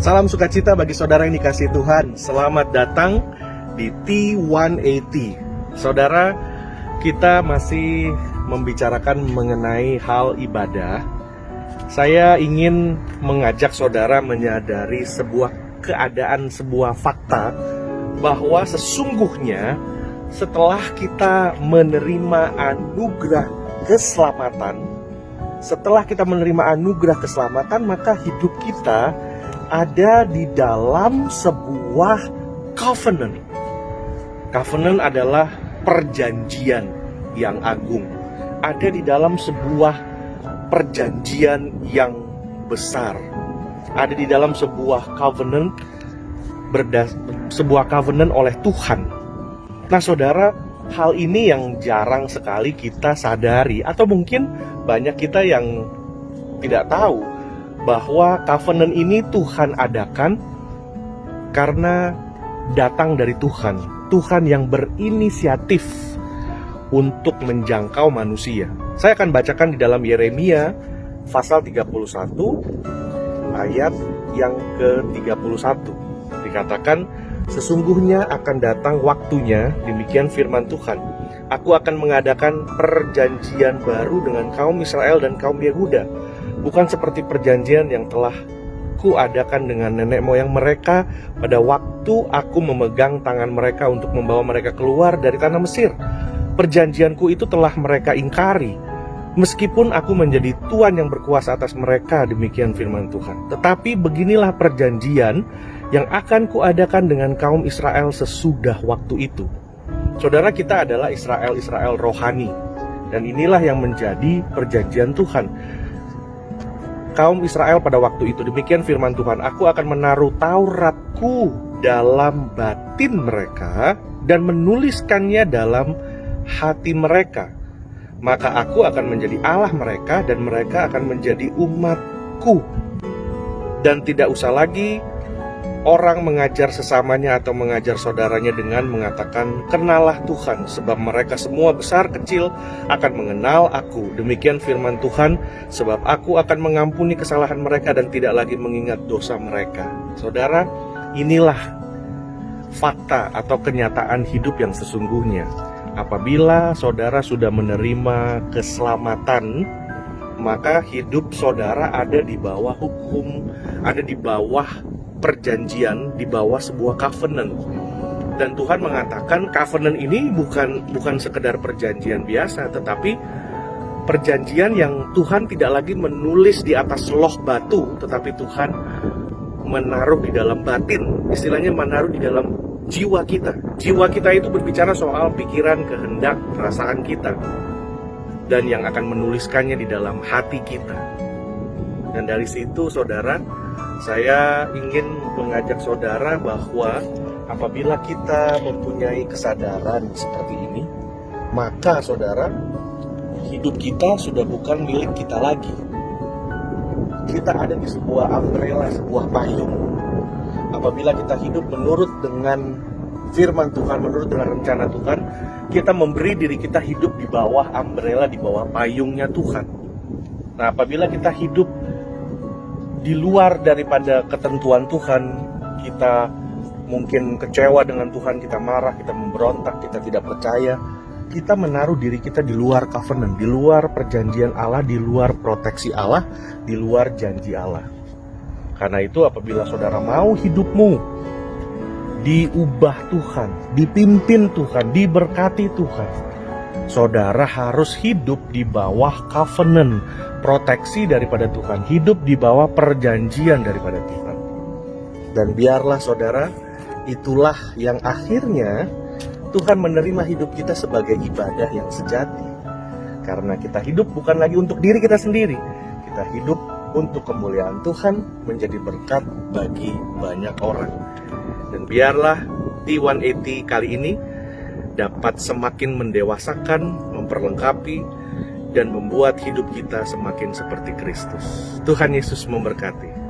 Salam sukacita bagi saudara yang dikasihi Tuhan. Selamat datang di T180. Saudara, kita masih membicarakan mengenai hal ibadah. Saya ingin mengajak saudara menyadari sebuah keadaan, sebuah fakta, bahwa sesungguhnya setelah kita menerima anugerah keselamatan, maka hidup kita ada di dalam sebuah covenant. Covenant adalah perjanjian yang agung. Ada di dalam sebuah perjanjian yang besar. Ada di dalam sebuah covenant, sebuah covenant oleh Tuhan. Nah saudara, hal ini yang jarang sekali kita sadari, atau mungkin banyak kita yang tidak tahu bahwa covenant ini Tuhan adakan karena datang dari Tuhan. Tuhan yang berinisiatif untuk menjangkau manusia. Saya akan bacakan di dalam Yeremia pasal 31 ayat yang ke-31. Dikatakan, sesungguhnya akan datang waktunya, demikian firman Tuhan, aku akan mengadakan perjanjian baru dengan kaum Israel dan kaum Yehuda, bukan seperti perjanjian yang telah kuadakan dengan nenek moyang mereka pada waktu aku memegang tangan mereka untuk membawa mereka keluar dari tanah Mesir. Perjanjianku itu telah mereka ingkari, meskipun aku menjadi Tuhan yang berkuasa atas mereka, demikian firman Tuhan. Tetapi beginilah perjanjian yang akan kuadakan dengan kaum Israel sesudah waktu itu. Saudara, kita adalah Israel rohani, dan inilah yang menjadi perjanjian Tuhan. Kaum Israel pada waktu itu, demikian firman Tuhan, aku akan menaruh Tauratku dalam batin mereka dan menuliskannya dalam hati mereka. Maka aku akan menjadi Allah mereka dan mereka akan menjadi umatku. Dan tidak usah lagi orang mengajar sesamanya atau mengajar saudaranya dengan mengatakan, kenalah Tuhan, sebab mereka semua besar kecil akan mengenal aku. Demikian firman Tuhan, sebab aku akan mengampuni kesalahan mereka dan tidak lagi mengingat dosa mereka. Saudara, inilah fakta atau kenyataan hidup yang sesungguhnya. Apabila saudara sudah menerima keselamatan, maka hidup saudara ada di bawah hukum, ada di bawah perjanjian, di bawah sebuah covenant. Dan Tuhan mengatakan covenant ini bukan sekedar perjanjian biasa, tetapi perjanjian yang Tuhan tidak lagi menulis di atas loh batu, tetapi Tuhan menaruh di dalam batin, istilahnya menaruh di dalam jiwa kita. Jiwa kita itu berbicara soal pikiran, kehendak, perasaan kita, dan yang akan menuliskannya di dalam hati kita. Dan dari situ saudara, saya ingin mengajak saudara bahwa apabila kita mempunyai kesadaran seperti ini, maka saudara, hidup kita sudah bukan milik kita lagi. Kita ada di sebuah umbrella, sebuah payung. Apabila kita hidup menurut dengan firman Tuhan, menurut dengan rencana Tuhan, kita memberi diri kita hidup di bawah umbrella, di bawah payungnya Tuhan. Nah, apabila kita hidup di luar daripada ketentuan Tuhan, kita mungkin kecewa dengan Tuhan, kita marah, kita memberontak, kita tidak percaya, kita menaruh diri kita di luar covenant, di luar perjanjian Allah, di luar proteksi Allah, di luar janji Allah. Karena itu apabila saudara mau hidupmu diubah Tuhan, dipimpin Tuhan, diberkati Tuhan, saudara harus hidup di bawah covenant, proteksi daripada Tuhan, hidup di bawah perjanjian daripada Tuhan. Dan biarlah saudara, itulah yang akhirnya Tuhan menerima hidup kita sebagai ibadah yang sejati. Karena kita hidup bukan lagi untuk diri kita sendiri, kita hidup untuk kemuliaan Tuhan, menjadi berkat bagi banyak orang. Dan biarlah T180 kali ini dapat semakin mendewasakan, memperlengkapi, dan membuat hidup kita semakin seperti Kristus. Tuhan Yesus memberkati.